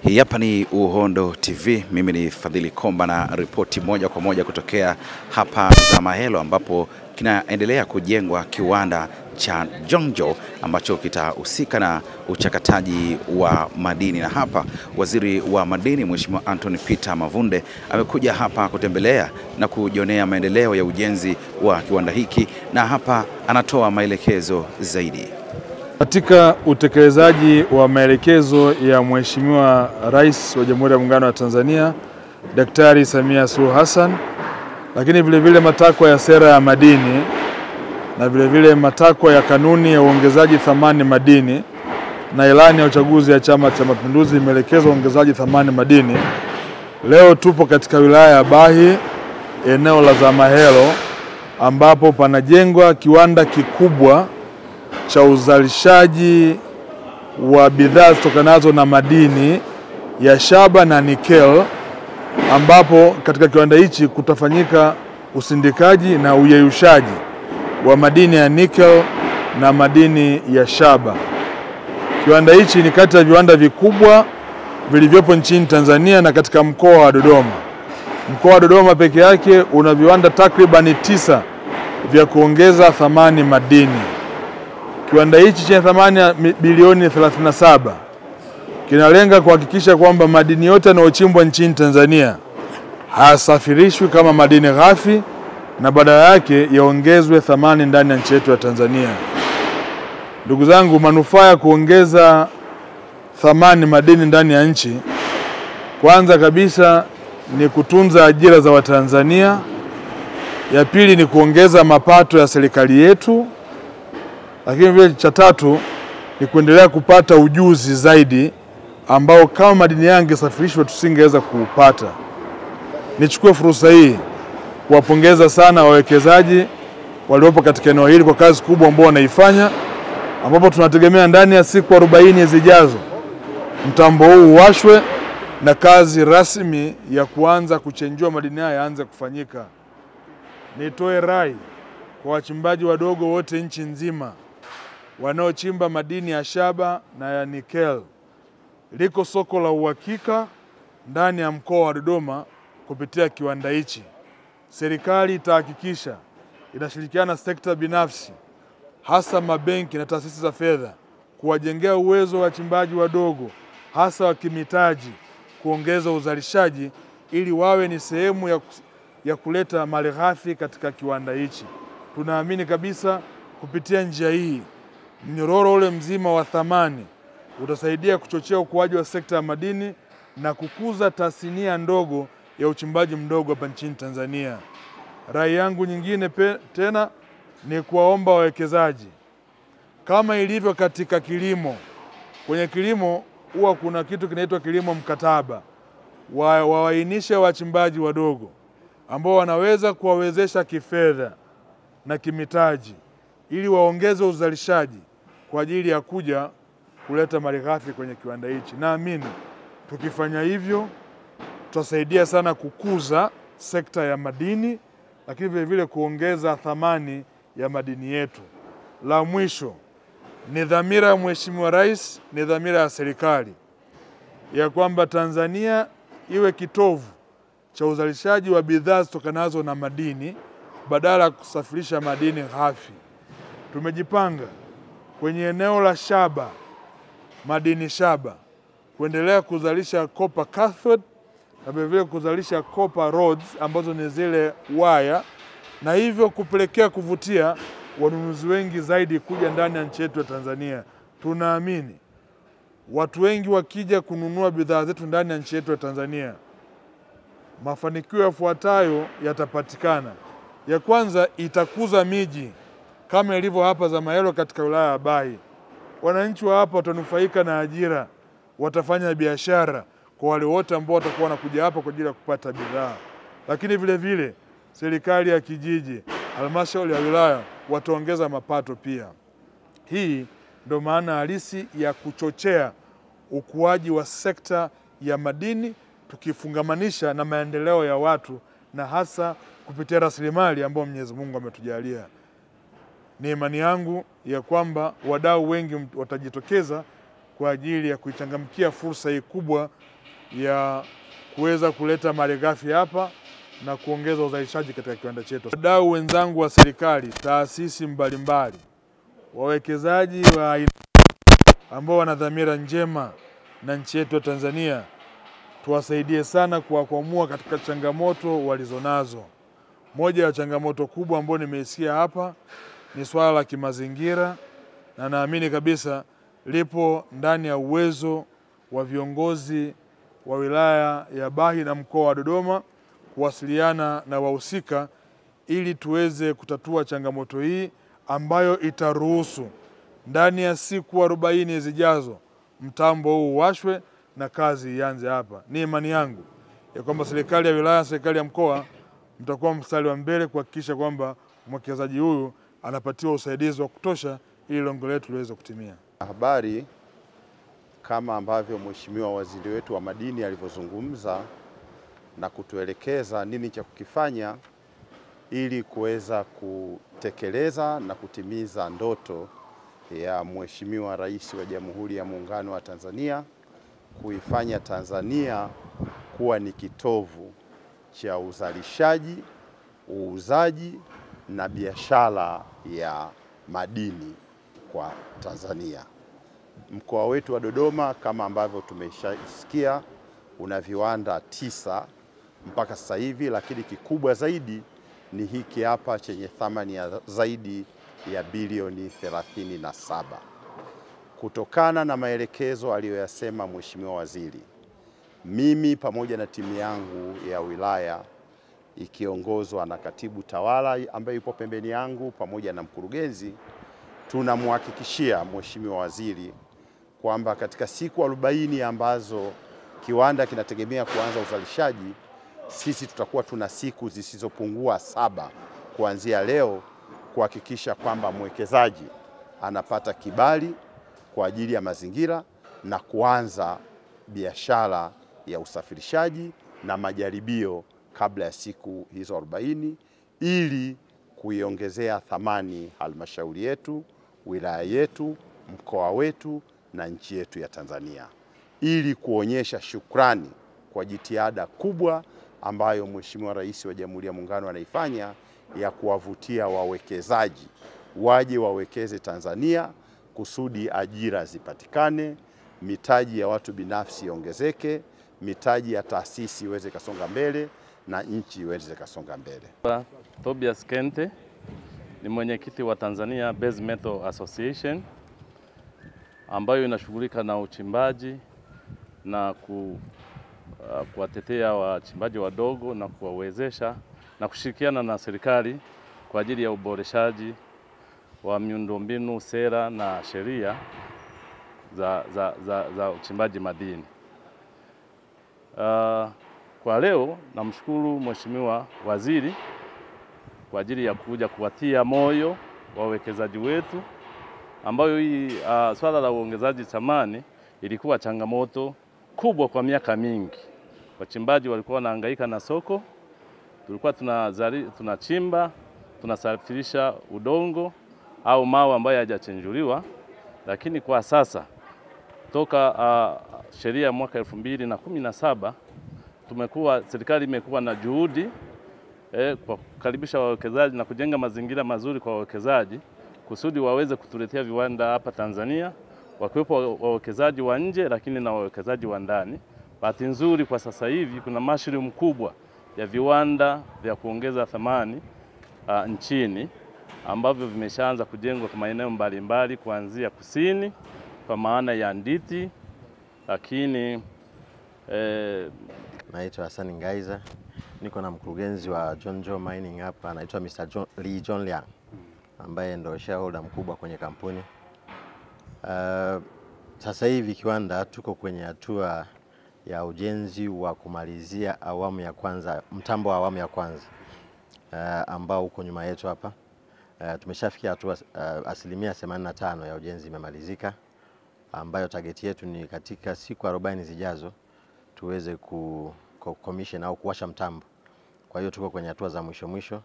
Hii hapa ni Uhondo TV. Mimi ni Fadhili Komba na ripoti moja kwa moja kutokea hapa Zamahelo ambapo kinaendelea kujengwa kiwanda cha Jonjo ambacho kitahusika na uchakataji wa madini, na hapa Waziri wa Madini Mheshimiwa Anthony Peter Mavunde amekuja hapa kutembelea na kujionea maendeleo ya ujenzi wa kiwanda hiki, na hapa anatoa maelekezo zaidi. Katika utekelezaji wa maelekezo ya Mheshimiwa Rais wa Jamhuri ya Muungano wa Tanzania Daktari Samia Suluhu Hassan, lakini vile matakwa ya sera ya madini na vile matakwa ya kanuni ya uongezaji thamani madini na ilani ya uchaguzi ya Chama cha Mapinduzi imeelekeza uongezaji thamani madini. Leo tupo katika wilaya ya Bahi, eneo la Zamahelo, ambapo panajengwa kiwanda kikubwa cha uzalishaji wa bidhaa zitokanazo na madini ya shaba na nikel, ambapo katika kiwanda hichi kutafanyika usindikaji na uyeyushaji wa madini ya nikel na madini ya shaba. Kiwanda hichi ni kati ya viwanda vikubwa vilivyopo nchini Tanzania na katika mkoa wa Dodoma. Mkoa wa Dodoma peke yake una viwanda takribani 9 vya kuongeza thamani madini. Kiwanda hichi chenye thamani ya bilioni 37 kinalenga kuhakikisha kwamba madini yote yanayochimbwa nchini Tanzania hayasafirishwi kama madini ghafi na badala yake yaongezwe thamani ndani ya nchi yetu ya Tanzania. Ndugu zangu, manufaa ya kuongeza thamani madini ndani ya nchi, kwanza kabisa ni kutunza ajira za Watanzania. Ya pili ni kuongeza mapato ya serikali yetu. Lakini vile cha tatu ni kuendelea kupata ujuzi zaidi ambao kama madini yangesafirishwa tusingeweza kuupata. Nichukue fursa hii kuwapongeza sana wawekezaji waliopo katika eneo hili kwa kazi kubwa ambao wanaifanya, ambapo tunategemea ndani ya siku 40 zijazo mtambo huu uwashwe na kazi rasmi ya kuanza kuchenjua madini haya yaanze kufanyika. Nitoe rai kwa wachimbaji wadogo wote nchi nzima wanaochimba madini ya shaba na ya nikel. Liko soko la uhakika ndani ya mkoa wa Dodoma kupitia kiwanda hichi. Serikali itahakikisha inashirikiana na sekta binafsi, hasa mabenki na taasisi za fedha, kuwajengea uwezo wa wachimbaji wadogo hasa wa kimitaji kuongeza uzalishaji ili wawe ni sehemu ya kuleta malighafi katika kiwanda hichi. Tunaamini kabisa kupitia njia hii mnyororo ule mzima wa thamani utasaidia kuchochea ukuaji wa sekta ya madini na kukuza tasnia ndogo ya uchimbaji mdogo hapa nchini Tanzania. Rai yangu nyingine tena ni kuwaomba wawekezaji, kama ilivyo katika kilimo. Kwenye kilimo huwa kuna kitu kinaitwa kilimo mkataba. Wawainishe wachimbaji wadogo ambao wanaweza kuwawezesha kifedha na kimitaji ili waongeze uzalishaji kwa ajili ya kuja kuleta malighafi kwenye kiwanda hichi. Naamini tukifanya hivyo tutasaidia sana kukuza sekta ya madini, lakini vile kuongeza thamani ya madini yetu. La mwisho ni dhamira ya Mheshimiwa Rais, ni dhamira ya serikali ya kwamba Tanzania iwe kitovu cha uzalishaji wa bidhaa zitokanazo na madini badala ya kusafirisha madini ghafi. Tumejipanga kwenye eneo la shaba, madini shaba, kuendelea kuzalisha copper cathode na vile kuzalisha copper rods ambazo ni zile waya, na hivyo kupelekea kuvutia wanunuzi wengi zaidi kuja ndani ya nchi yetu ya Tanzania. Tunaamini watu wengi wakija kununua bidhaa zetu ndani ya nchi yetu ya Tanzania, mafanikio yafuatayo yatapatikana. Ya kwanza, itakuza miji kama ilivyo hapa Zamahelo katika wilaya ya Bahi. Wananchi wa hapa watanufaika na ajira, watafanya biashara kwa wale wote ambao watakuwa wanakuja hapa kwa ajili ya kupata bidhaa. Lakini vile serikali ya kijiji, halmashauri ya wilaya wataongeza mapato pia. Hii ndio maana halisi ya kuchochea ukuaji wa sekta ya madini, tukifungamanisha na maendeleo ya watu na hasa kupitia rasilimali ambayo Mwenyezi Mungu ametujalia. Ni imani yangu ya kwamba wadau wengi watajitokeza kwa ajili ya kuichangamkia fursa hii kubwa ya kuweza kuleta malighafi hapa na kuongeza uzalishaji katika kiwanda chetu. Wadau wenzangu wa serikali, taasisi mbalimbali, wawekezaji wa aina ambao wana dhamira njema na nchi yetu ya Tanzania, tuwasaidie sana kuwakwamua katika changamoto walizonazo. Moja ya changamoto kubwa ambayo nimeisikia hapa ni swala la kimazingira, na naamini kabisa lipo ndani ya uwezo wa viongozi wa wilaya ya Bahi na mkoa wa Dodoma kuwasiliana na wahusika ili tuweze kutatua changamoto hii ambayo itaruhusu ndani ya siku 40 zijazo mtambo huu uwashwe na kazi ianze hapa. Ni imani yangu ya kwamba serikali ya wilaya, serikali ya mkoa mtakuwa mstari wa mbele kuhakikisha kwamba mwekezaji huyu anapatiwa usaidizi wa kutosha ili lengo letu liweze kutimia. Habari kama ambavyo Mheshimiwa Waziri wetu wa Madini alivyozungumza na kutuelekeza nini cha kukifanya ili kuweza kutekeleza na kutimiza ndoto ya Mheshimiwa Rais wa Jamhuri ya Muungano wa Tanzania, kuifanya Tanzania kuwa ni kitovu cha uzalishaji, uuzaji na biashara ya madini kwa Tanzania. Mkoa wetu wa Dodoma kama ambavyo tumeshasikia una viwanda 9 mpaka sasa hivi, lakini kikubwa zaidi ni hiki hapa chenye thamani ya zaidi ya bilioni 37. Kutokana na maelekezo aliyoyasema Mheshimiwa Waziri, mimi pamoja na timu yangu ya wilaya ikiongozwa na katibu tawala ambaye yupo pembeni yangu pamoja na mkurugenzi, tunamhakikishia Mheshimiwa Waziri kwamba katika siku 40 ambazo kiwanda kinategemea kuanza uzalishaji, sisi tutakuwa tuna siku zisizopungua 7 kuanzia leo kuhakikisha kwamba mwekezaji anapata kibali kwa ajili ya mazingira na kuanza biashara ya usafirishaji na majaribio kabla ya siku hizo 40 ili kuiongezea thamani halmashauri yetu, wilaya yetu, mkoa wetu na nchi yetu ya Tanzania, ili kuonyesha shukrani kwa jitihada kubwa ambayo Mheshimiwa Rais wa Jamhuri ya Muungano anaifanya ya kuwavutia wawekezaji waje wawekeze Tanzania kusudi ajira zipatikane, mitaji ya watu binafsi iongezeke, mitaji ya taasisi iweze kasonga mbele na nchi iweze kasonga mbele. Tobias Kente ni mwenyekiti wa Tanzania Base Metal Association ambayo inashughulika na uchimbaji na kuwatetea wachimbaji wadogo na kuwawezesha na kushirikiana na serikali kwa ajili ya uboreshaji wa miundombinu, sera na sheria za uchimbaji madini. Kwa leo namshukuru Mheshimiwa Waziri kwa ajili ya kuja kuwatia moyo wawekezaji wetu, ambayo hii swala la uongezaji thamani ilikuwa changamoto kubwa kwa miaka mingi. Wachimbaji walikuwa wanahangaika na soko, tulikuwa tunachimba, tunasafirisha udongo au mawe ambayo hayajachenjuliwa, lakini kwa sasa toka sheria ya mwaka 2017 serikali imekuwa na juhudi kwa kukaribisha wawekezaji na kujenga mazingira mazuri kwa wawekezaji kusudi waweze kutuletea viwanda hapa Tanzania, wakiwepo wawekezaji wa nje lakini na wawekezaji wa ndani. Bahati nzuri kwa sasa hivi kuna mushroom kubwa ya viwanda vya kuongeza thamani nchini ambavyo vimeshaanza kujengwa kwa maeneo mbalimbali kuanzia kusini kwa maana ya Nditi, lakini naitwa Hassan Ngaiza, niko na mkurugenzi wa Jonjo Mining hapa, anaitwa Mr. Lee John Liang ambaye ndio shareholder mkubwa kwenye kampuni. Sasa hivi kiwanda tuko kwenye hatua ya ujenzi wa kumalizia awamu ya kwanza, mtambo wa awamu ya kwanza ambao uko nyuma yetu hapa. Tumeshafikia hatua asilimia 85 ya ujenzi imemalizika, ambayo target yetu ni katika siku 40 zijazo tuweze commission au kuwasha mtambo. Kwa hiyo tuko kwenye hatua za mwisho.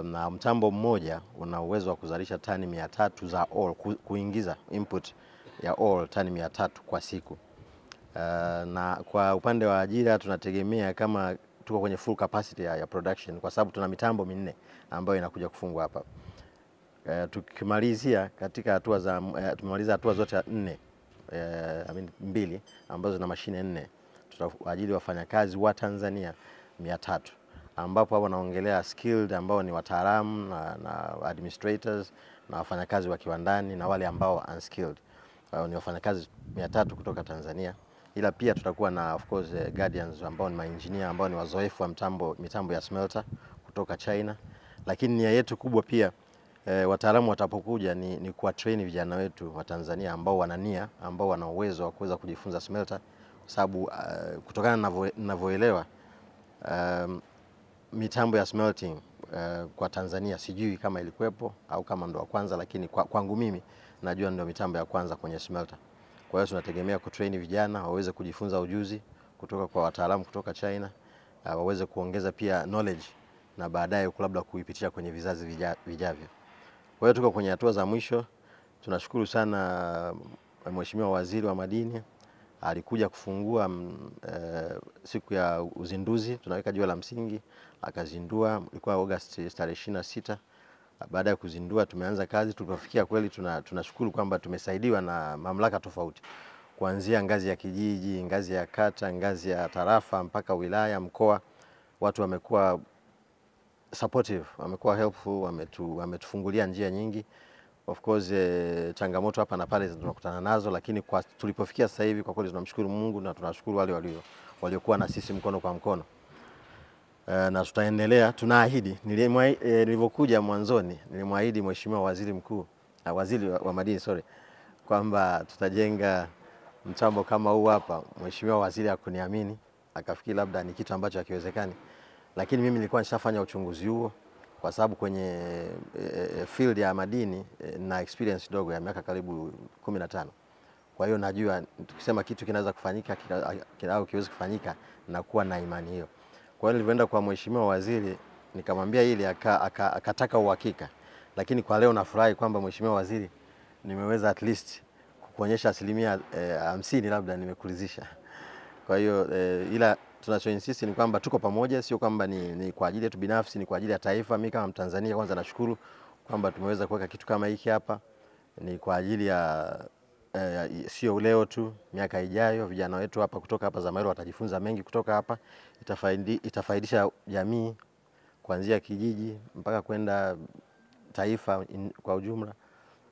Na mtambo mmoja una uwezo wa kuzalisha tani 300 za ore, kuingiza input ya ore tani 300 kwa siku. Na kwa upande wa ajira tunategemea kama tuko kwenye full capacity ya production, kwa sababu tuna mitambo 4 ambayo inakuja kufungwa hapa. Tukimalizia katika hatua za tumemaliza hatua zote 4 2 ambazo zina mashine 4, tutaajiri wafanyakazi wa Tanzania 300, ambapo hapo naongelea skilled ambao ni wataalamu na administrators na wafanyakazi wa kiwandani na wale ambao unskilled. Ni wafanyakazi 300 kutoka Tanzania, ila pia tutakuwa na of course guardians ambao ni maengineer ambao ni wazoefu wa mitambo ya smelter kutoka China. Lakini nia yetu kubwa pia wataalamu watapokuja ni kuwa train vijana wetu wa Tanzania ambao wana nia, ambao wana uwezo wa kuweza kujifunza smelter, kwa sababu kutokana na ninavyoelewa mitambo ya smelting kwa Tanzania sijui kama ilikuwepo au kama ndo wa kwanza, lakini kwangu mimi najua ndio mitambo ya kwanza kwenye smelter. Kwa hiyo tunategemea kutrain vijana waweze kujifunza ujuzi kutoka kwa wataalamu kutoka China, waweze kuongeza pia knowledge na baadaye labda kuipitisha kwenye vizazi vijavyo. Kwa hiyo tuko kwenye hatua za mwisho. Tunashukuru sana Mheshimiwa Waziri wa Madini, alikuja kufungua siku ya uzinduzi, tunaweka jiwe la msingi, akazindua, ilikuwa Agosti 26. Baada ya kuzindua tumeanza kazi. Tulipofikia kweli tunashukuru kwamba tumesaidiwa na mamlaka tofauti, kuanzia ngazi ya kijiji, ngazi ya kata, ngazi ya tarafa mpaka wilaya, mkoa. Watu wamekuwa supportive, wamekuwa helpful, wametufungulia njia nyingi. Of course changamoto hapa na pale tunakutana nazo, lakini kwa tulipofikia sasa hivi kwa kweli tunamshukuru Mungu na tunashukuru wale waliokuwa na sisi mkono kwa mkono. Na tutaendelea, tunaahidi. Nilivyokuja mwanzoni nilimwahidi Mheshimiwa Waziri wa Madini kwamba tutajenga mtambo kama huu hapa. Mheshimiwa Waziri hakuniamini, akafikiri labda ni kitu ambacho hakiwezekani, lakini mimi nilikuwa nishafanya uchunguzi huo, kwa sababu kwenye field ya madini na experience dogo ya miaka karibu 15. Kwa hiyo najua tukisema kitu kinaweza kufanyika au kiwezi kufanyika na kuwa na imani hiyo. Kwa hiyo nilipoenda kwa Mheshimiwa Waziri nikamwambia ili akataka uhakika, lakini kwa leo nafurahi kwamba Mheshimiwa Waziri nimeweza at least kukuonyesha 50% labda nimekuridhisha. Kwa hiyo ila tunachoinsist ni kwamba tuko pamoja, sio kwamba ni kwa ajili yetu binafsi, ni kwa ajili ya taifa. Mimi kama Mtanzania kwanza nashukuru kwamba tumeweza kuweka kitu kama hiki hapa, ni kwa ajili ya sio leo tu, miaka ijayo vijana wetu hapa kutoka hapa Zama Helo watajifunza mengi kutoka hapa. Itafaidisha jamii kuanzia kijiji mpaka kwenda taifa kwa ujumla.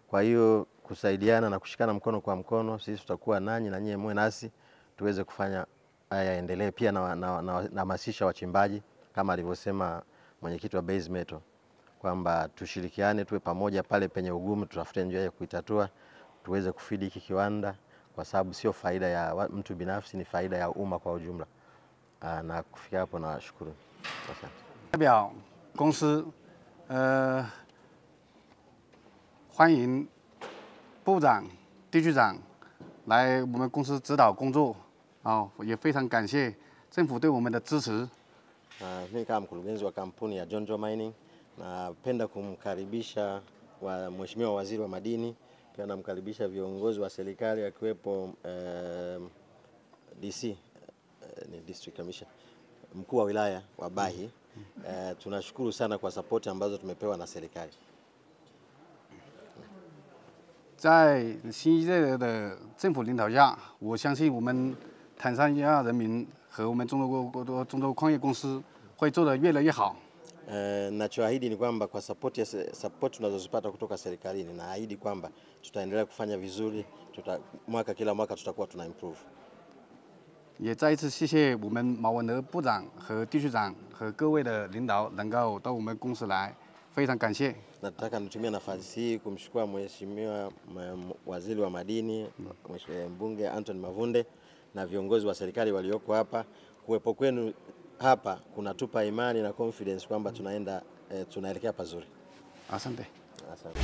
Kwa hiyo kusaidiana na kushikana mkono kwa mkono, sisi tutakuwa nanyi na nyie muwe nasi tuweze kufanya haya yaendelee. Pia na hamasisha wachimbaji kama alivyosema mwenyekiti wa Base Metal kwamba tushirikiane, tuwe pamoja, pale penye ugumu tutafute njia ya kuitatua, tuweze kufidi hiki kiwanda, kwa sababu sio faida ya mtu binafsi, ni faida ya umma kwa ujumla. Na kufikia hapo na shukuru. Asante. 代表公司欢迎部长、地区长来我们公司指导工作，也非常感谢政府对我们的支持。 Mimi kama mkurugenzi wa kampuni ya Jonjo Mining napenda kumkaribisha Mheshimiwa Waziri wa Madini, pia namkaribisha viongozi wa serikali akiwepo DC ni District Commission, mkuu wa wilaya wa Bahi. Tunashukuru sana kwa support ambazo tumepewa na serikali. 在新一届的政府领导下，我相信我们坦桑尼亚人民和我们中州矿业公司会做得越来越好。 Nachoahidi ni kwamba kwa support tunazozipata kutoka serikalini, naahidi kwamba tutaendelea kufanya vizuri, kila mwaka tutakuwa tuna improve. 也再一次谢谢我们马文德部长和地区长和各位的领导能够到我们公司来，非常感谢。 Nataka nitumie nafasi hii kumshukuru Mheshimiwa Waziri wa Madini, Mheshimiwa Mbunge Anthony Mavunde na viongozi wa serikali walioko hapa. Kuwepo kwenu hapa kunatupa imani na confidence kwamba tunaelekea pazuri. Asante. Asante.